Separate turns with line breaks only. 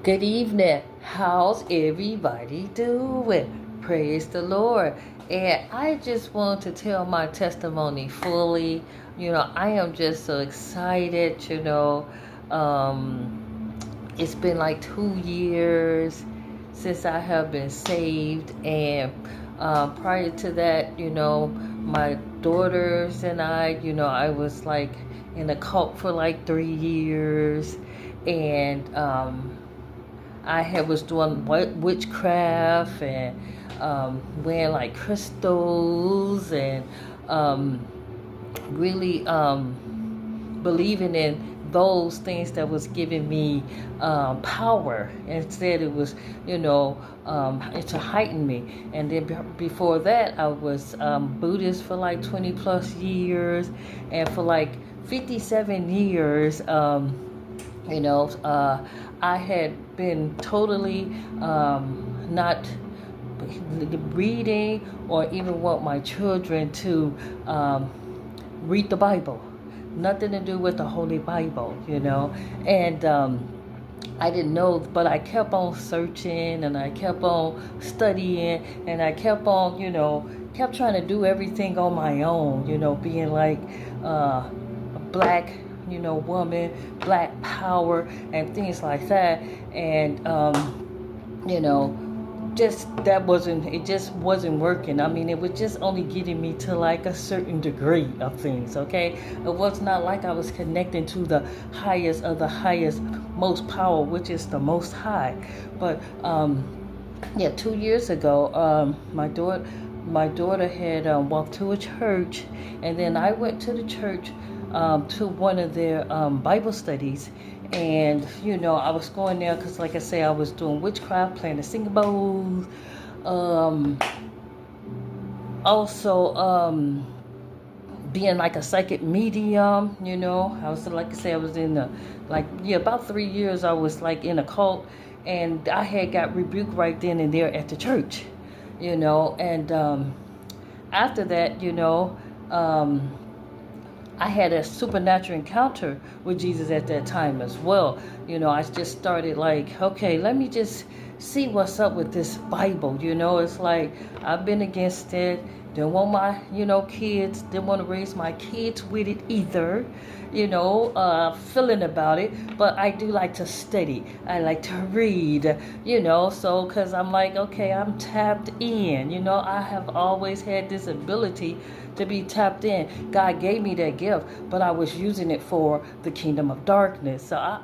Good evening. How's everybody doing? Praise the Lord. And I just want to tell my testimony fully. I am just so excited. It's been like 2 years since I have been saved. And prior to that, my daughters and I was like in a cult for like 3 years. And, I was doing witchcraft and wearing like crystals and really believing in those things that was giving me power. Instead, it was, to heighten me. And then before that, I was Buddhist for like 20 plus years, and for like 57 years. You know, I had been totally not reading or even want my children to read the Bible. Nothing to do with the Holy Bible. And I didn't know, but I kept on searching and I kept on studying and I kept on, kept trying to do everything on my own, being like a black woman, black power, and things like that. And, it just wasn't working. I mean, it was just only getting me to like a certain degree of things, okay? It was not like I was connecting to the highest of the highest, most power, which is the most high. But, 2 years ago, my daughter had walked to a church, and then I went to the church to one of their Bible studies. And, I was going there because, like I say, I was doing witchcraft, playing the singing bowls. Also, being like a psychic medium, I was, like I say, I was in about 3 years I was like in a cult. And I had got rebuked right then and there at the church, and after that, I had a supernatural encounter with Jesus at that time as well. I just started like, okay, let me just see what's up with this Bible. It's like I've been against it. Didn't want my, kids, didn't want to raise my kids with it either, feeling about it. But I do like to study. I like to read, so because I'm like, okay, I'm tapped in. I have always had this ability to be tapped in. God gave me that gift, but I was using it for the kingdom of darkness. So I